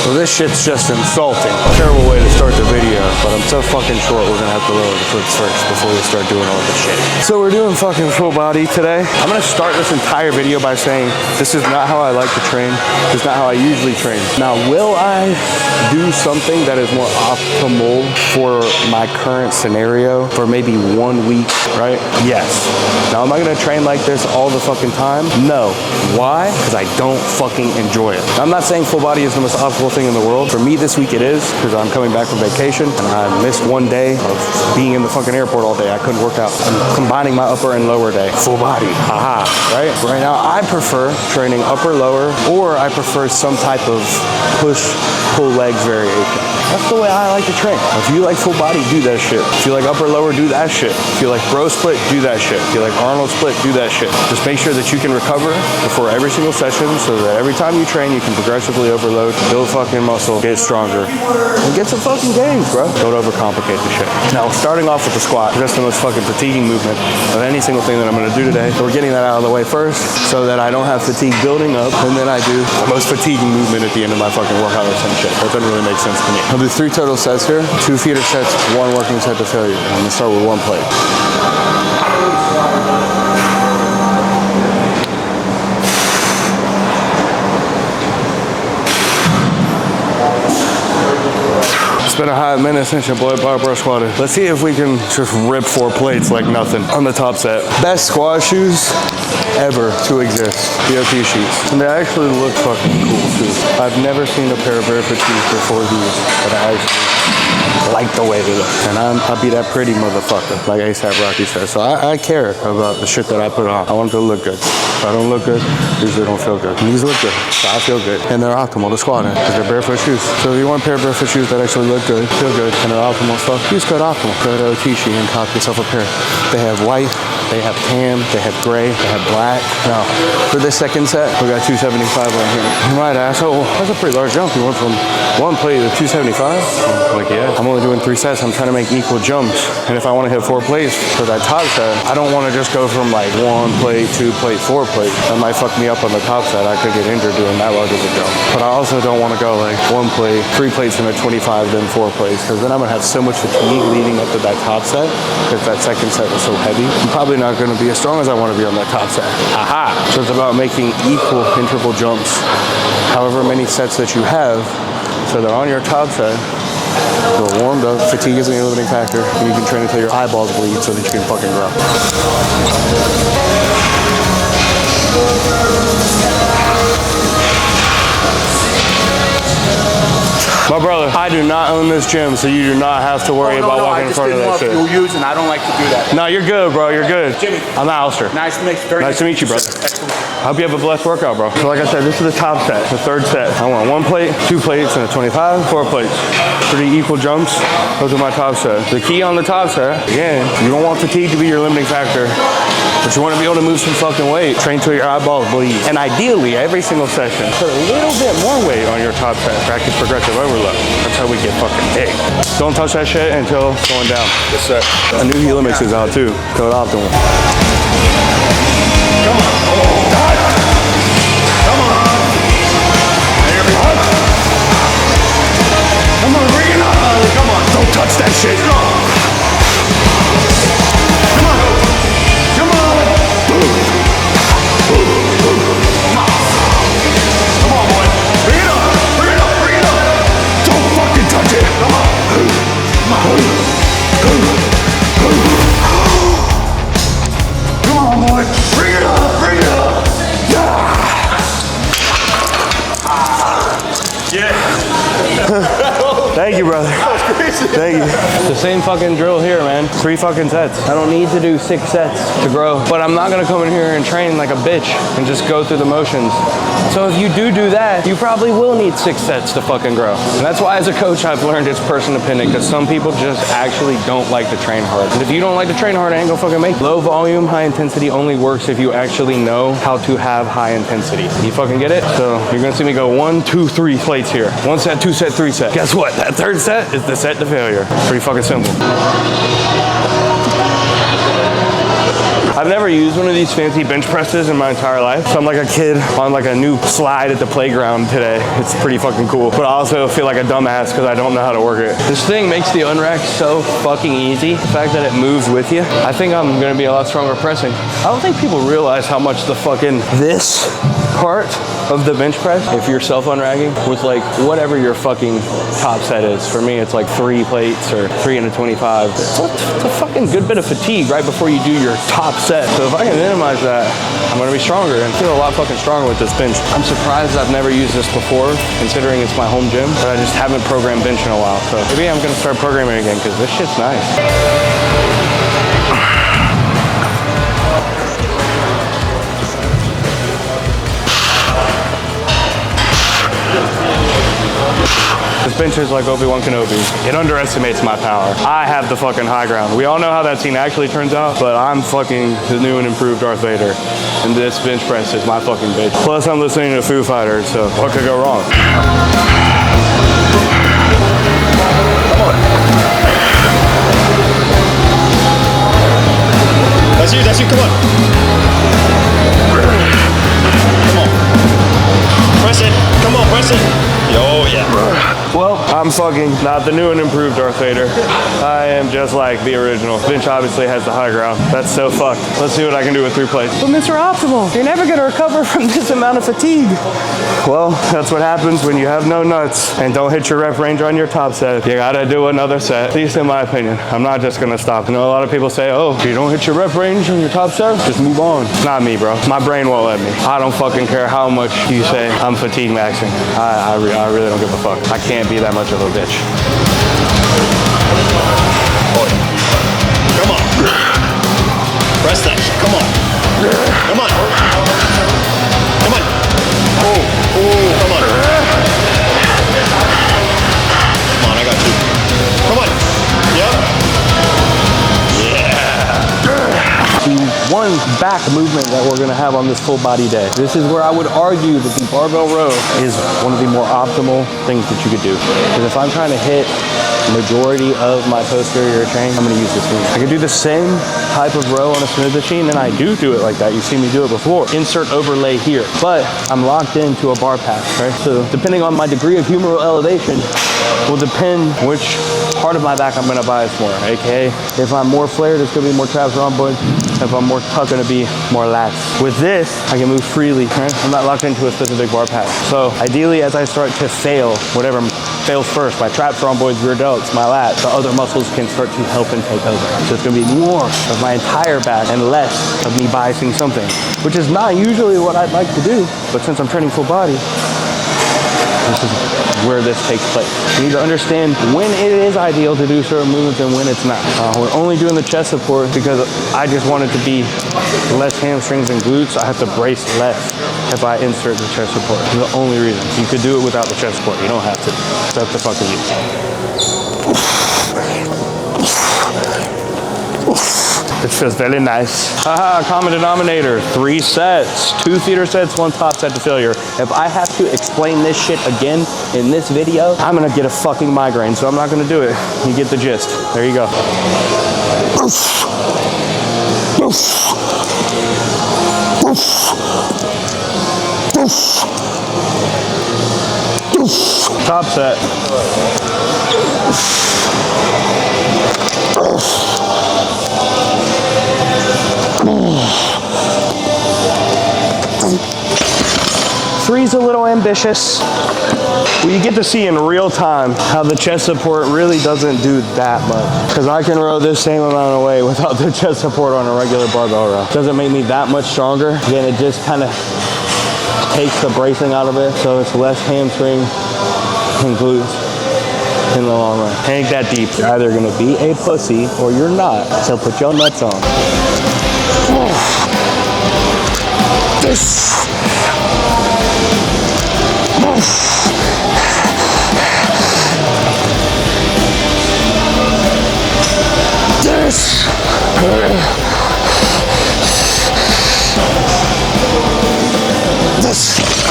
So this shit's just insulting. Terrible way to start the video, but I'm so fucking short we're gonna have to lower the foots first before we start doing all this shit. So we're doing fucking full body today. I'm gonna start this entire video by saying this is not how I like to train. This is not how I usually train. Now, will I do something that is more optimal for my current scenario for maybe 1 week, right? Yes. Now, am I gonna train like this all the fucking time? No. Why? Because I don't fucking enjoy it. Now, I'm not saying full body is the most optimal thing in the world. For me this week it is, because I'm coming back from vacation and I missed 1 day of being in the fucking airport all day. I couldn't work out. I'm combining my upper and lower day. Full body. Haha. Right? Right now I prefer training upper, lower, or I prefer some type of push-pull legs variation. That's the way I like to train. If you like full body, do that shit. If you like upper, lower, do that shit. If you like bro split, do that shit. If you like Arnold split, do that shit. Just make sure that you can recover before every single session so that every time you train, you can progressively overload, build fucking muscle, get stronger, and get some fucking gains, bro. Don't overcomplicate the shit. Now, starting off with the squat, that's the most fucking fatiguing movement of any single thing that I'm gonna do today. So we're getting that out of the way first so that I don't have fatigue building up, and then I do the most fatiguing movement at the end of my fucking workout or some shit. That doesn't really make sense to me. I'll do 3 total sets here, 2 feeder sets, 1 working set to failure. I'm gonna start with 1 plate. It's been a hot minute since your boy barbell squatted. Let's see if we can just rip 4 plates like nothing on the top set. Best squat shoes ever to exist. BOT sheets. And they actually look fucking cool too. I've never seen a pair of barefoot shoes before these that I actually like the way they look. And I'll be that pretty motherfucker, like A$AP Rocky says. So I care about the shit that I put on. I want it to look good. If I don't look good, usually don't feel good. And these look good, so I feel good. And they're optimal to squat in, because they're barefoot shoes. So if you want a pair of barefoot shoes that actually look good, feel good, and they're optimal stuff, use code OPTIMAL. Go to Otishi and cop yourself a pair. They have white, they have tan, they have gray, they have black. Now, for this second set, we got 275 on here. You might ask, oh, that's a pretty large jump. You went from 1 plate to 275? I'm like, yeah. I'm only doing 3 sets. I'm trying to make equal jumps. And if I want to hit 4 plates for that top set, I don't want to just go from like 1 plate, 2 plate, 4 plate. That might fuck me up on the top set. I could get injured doing that large of a jump. But I also don't want to go like 1 plate, 3 plates and a 25, then 4 plates, because then I'm going to have so much fatigue leading up to that top set, because that second set was so heavy. I'm probably not going to be as strong as I want to be on that top set. Aha! So it's about making equal interval jumps, however many sets that you have, so that on your top set, you're warmed up, fatigue isn't a limiting factor, and you can train until your eyeballs bleed so that you can fucking grow. My brother, I do not own this gym, so you do not have to worry about walking in front of that shit. You'll use, and I don't like to do that. No, you're good, bro. You're good. Jimmy. I'm Alistair. Nice to meet you. Nice to meet you, brother. I hope you have a blessed workout, bro. So like I said, this is the top set, the third set. I want 1 plate, 2 plates, and a 25, 4 plates. Pretty equal jumps. Those are my top set. The key on the top set, again, you don't want fatigue to be your limiting factor, but you want to be able to move some fucking weight. Train till your eyeballs bleed. And ideally, every single session, put a little bit more weight on your top set. Practice progressive overload. That's how we get fucking big. Don't touch that shit until it's going down. Yes, sir. A new Helix is out too. Code OPTIMAL. Come on. Come on. Come on, bring it up. Come on. Don't touch that shit. Come on. Come on. Come on, boy. Bring it up. Bring it up. Bring it up. Don't fucking touch it. Come on. Come on. Come on, boy. Bring it up. Bring it up. Yeah. Thank you, brother. That was crazy. Thank you. The same fucking drill here, man. 3 fucking sets. I don't need to do 6 sets to grow, but I'm not gonna come in here and train like a bitch and just go through the motions. So if you do that, you probably will need 6 sets to fucking grow. And that's why as a coach, I've learned it's person dependent, because some people just actually don't like to train hard. And if you don't like to train hard, I ain't gonna fucking make it. Low volume, high intensity only works if you actually know how to have high intensity. You fucking get it? So you're gonna see me go 1, 2, 3 plates here. 1 set, 2 set, 3 set. Guess what? That third set is the set to failure. Pretty fucking simple. I've never used one of these fancy bench presses in my entire life. So I'm like a kid on like a new slide at the playground today. It's pretty fucking cool. But I also feel like a dumbass because I don't know how to work it. This thing makes the unrack so fucking easy. The fact that it moves with you. I think I'm gonna be a lot stronger pressing. I don't think people realize how much the fucking this part of the bench press, if you're self-unragging with like whatever your fucking top set is. For me, it's like 3 plates or 3 into 25. It's a fucking good bit of fatigue right before you do your top set. So if I can minimize that, I'm gonna be stronger and feel a lot fucking stronger with this bench. I'm surprised I've never used this before, considering it's my home gym, but I just haven't programmed bench in a while. So maybe I'm gonna start programming again because this shit's nice. This bench is like Obi-Wan Kenobi. It underestimates my power. I have the fucking high ground. We all know how that scene actually turns out, but I'm fucking the new and improved Darth Vader. And this bench press is my fucking bitch. Plus I'm listening to Foo Fighters, so what could go wrong? Come on. That's you, come on. Come on. Press it, come on, press it. Oh yeah. Well, I'm fucking not the new and improved Darth Vader. I am just like the original. Bench obviously has the high ground. That's so fucked. Let's see what I can do with 3 plates. But Mr. Optimal, you're never gonna recover from this amount of fatigue. Well, that's what happens when you have no nuts and don't hit your rep range on your top set. You gotta do another set, at least in my opinion. I'm not just gonna stop. I know a lot of people say, oh, if you don't hit your rep range on your top set, just move on. Not me, bro. My brain won't let me. I don't fucking care how much you say I'm fatigue maxing. I really don't give a fuck. I can't be that much of a bitch. Come on. Press that. Come on. Come on. Come on. Oh, come on. Come on, I got you. Come on. Yep. One back movement that we're gonna have on this full body day. This is where I would argue that the barbell row is one of the more optimal things that you could do. Because if I'm trying to hit majority of my posterior chain, I'm gonna use this move. I could do the same type of row on a Smith machine, and I do it like that. You've seen me do it before. Insert overlay here. But I'm locked into a bar pack, right? So depending on my degree of humeral elevation will depend which part of my back I'm gonna bias more. AKA, if I'm more flared, it's gonna be more traps rhomboids. If I'm more tucked, gonna be more lats. With this, I can move freely, right? I'm not locked into a specific bar pack. So ideally, as I start to fail, whatever fails first, my traps, rhomboids, rear delts, my lats, the other muscles can start to help and take over. So it's gonna be more of my entire back and less of me biasing something, which is not usually what I'd like to do. But since I'm training full body, this is where this takes place. You need to understand when it is ideal to do certain movements and when it's not. We're only doing the chest support because I just want it to be less hamstrings and glutes. I have to brace less if I insert the chest support. It's the only reason. You could do it without the chest support. You don't have to. It's up to fucking you. It feels very nice. Haha, common denominator, 3 sets, 2 theater sets, 1 top set to failure. If I have to explain this shit again in this video, I'm gonna get a fucking migraine, so I'm not gonna do it. You get the gist. There you go. Top set. 3's a little ambitious. Well, you get to see in real time how the chest support really doesn't do that much. Because I can row this same amount of weight without the chest support on a regular barbell row. Doesn't make me that much stronger. Again, it just kind of takes the bracing out of it, so it's less hamstring and glutes in the long run. Ain't that deep. You're either gonna be a pussy or you're not. So put your nuts on. This.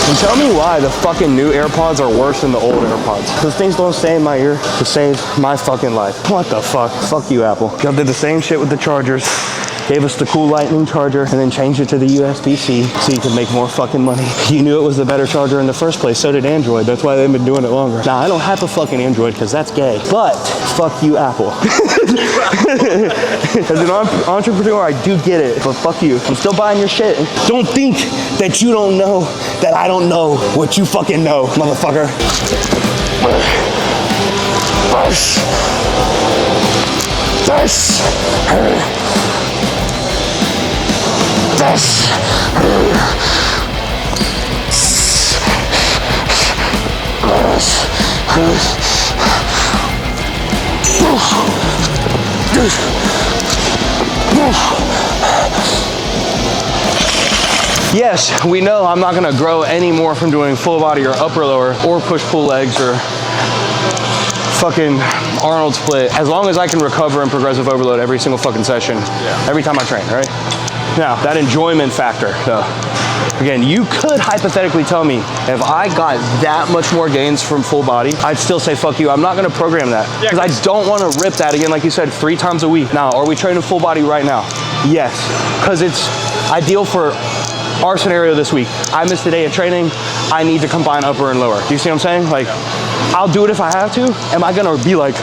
And tell me why the fucking new AirPods are worse than the old AirPods. Those things don't stay in my ear to save my fucking life. What the fuck? Fuck you, Apple. Y'all did the same shit with the chargers gave us the cool lightning charger, and then changed it to the USB-C so you could make more fucking money. You knew it was the better charger in the first place. So did Android. That's why they've been doing it longer. Now, I don't have a fucking Android because that's gay, but fuck you, Apple. As an entrepreneur, I do get it, but fuck you. I'm still buying your shit. Don't think that you don't know that I don't know what you fucking know, motherfucker. Yes, we know I'm not gonna grow any more from doing full body or upper lower or push-pull legs or fucking Arnold split, as long as I can recover and progressive overload every single fucking session, every time I train, right? Now, that enjoyment factor, though. Again, you could hypothetically tell me if I got that much more gains from full body, I'd still say, fuck you, I'm not gonna program that. Because I don't wanna rip that again, like you said, 3 times a week. Now, are we training full body right now? Yes, because it's ideal for our scenario this week. I missed a day of training, I need to combine upper and lower. Do you see what I'm saying? Like, I'll do it if I have to. Am I gonna be like,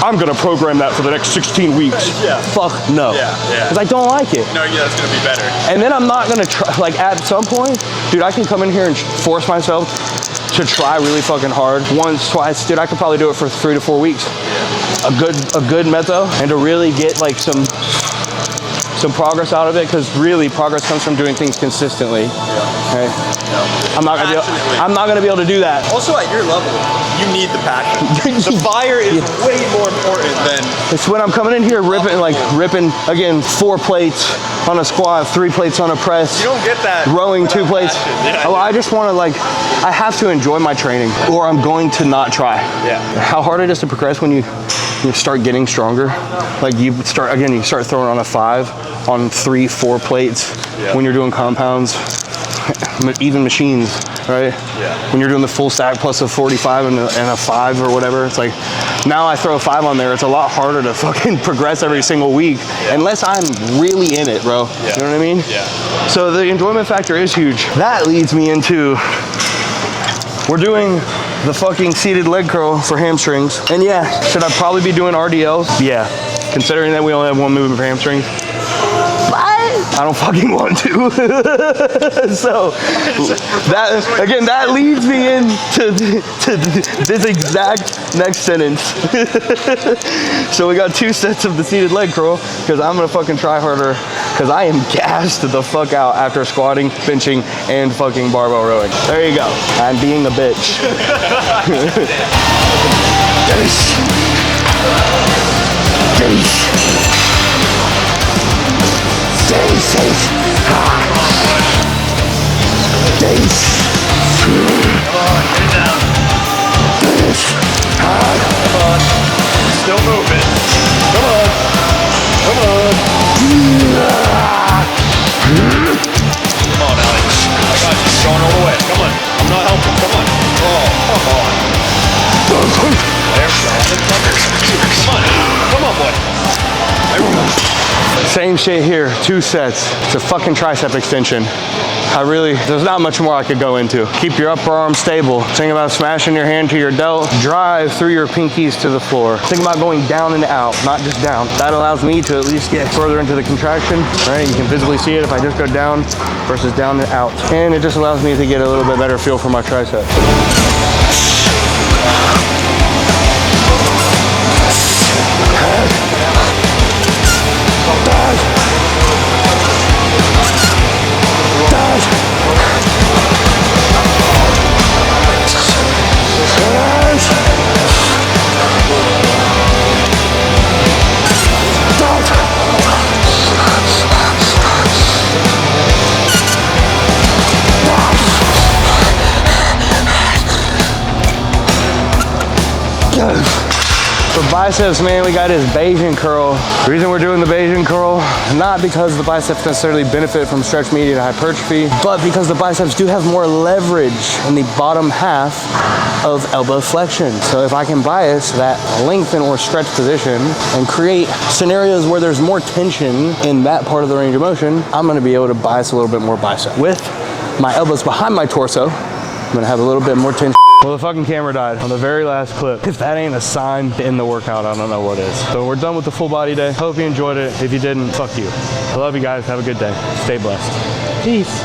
I'm gonna program that for the next 16 weeks? Fuck no. Because I don't like it. No, that's gonna be better. And then I'm not gonna try, like at some point, dude, I can come in here and force myself to try really fucking hard. Once, twice, dude, I could probably do it for 3 to 4 weeks. A good method, and to really get like some progress out of it, because really progress comes from doing things consistently. Okay? I'm not gonna be able to do that. Also, at your level, you need the passion. The fire is way more important than. It's when I'm coming in here ripping again 4 plates on a squat, 3 plates on a press. You don't get that. Rowing 2 plates. Yeah, I just want to I have to enjoy my training, or I'm going to not try. How hard it is to progress when you start getting stronger. Like you start throwing on a 5 on 3, 4 plates when you're doing compounds, even machines, right? When you're doing the full stack plus a 45 and a 5 or whatever, it's like, now I throw a 5 on there, it's a lot harder to fucking progress every single week, unless I'm really in it, bro. You know what I mean? So the enjoyment factor is huge. That leads me into, we're doing the fucking seated leg curl for hamstrings. And yeah, should I probably be doing RDLs? Yeah, considering that we only have 1 movement for hamstrings. I don't fucking want to. So that leads me into this exact next sentence. So we got 2 sets of the seated leg curl, because I'm gonna fucking try harder, because I am gassed the fuck out after squatting, benching, and fucking barbell rowing. There you go. I'm being a bitch. Still moving. Come on. Come on. Come on, Alex. I got you. Going all the way. Come on. I'm not helping. Come on. Oh, come on. There we go. Come on. Come on, boy. There we go. Same shit here, 2 sets. It's a fucking tricep extension. There's not much more I could go into. Keep your upper arm stable. Think about smashing your hand to your delt. Drive through your pinkies to the floor. Think about going down and out, not just down. That allows me to at least get further into the contraction, right? You can visibly see it if I just go down versus down and out. And it just allows me to get a little bit better feel for my tricep. For biceps, man, we got his Bayesian curl. The reason we're doing the Bayesian curl, not because the biceps necessarily benefit from stretch mediated hypertrophy, but because the biceps do have more leverage in the bottom half of elbow flexion. So if I can bias that lengthen or stretch position and create scenarios where there's more tension in that part of the range of motion, I'm gonna be able to bias a little bit more bicep. With my elbows behind my torso, I'm gonna have a little bit more tension. Well, the fucking camera died on the very last clip. If that ain't a sign to end the workout, I don't know what is. So we're done with the full body day. Hope you enjoyed it. If you didn't, fuck you. I love you guys. Have a good day. Stay blessed. Peace.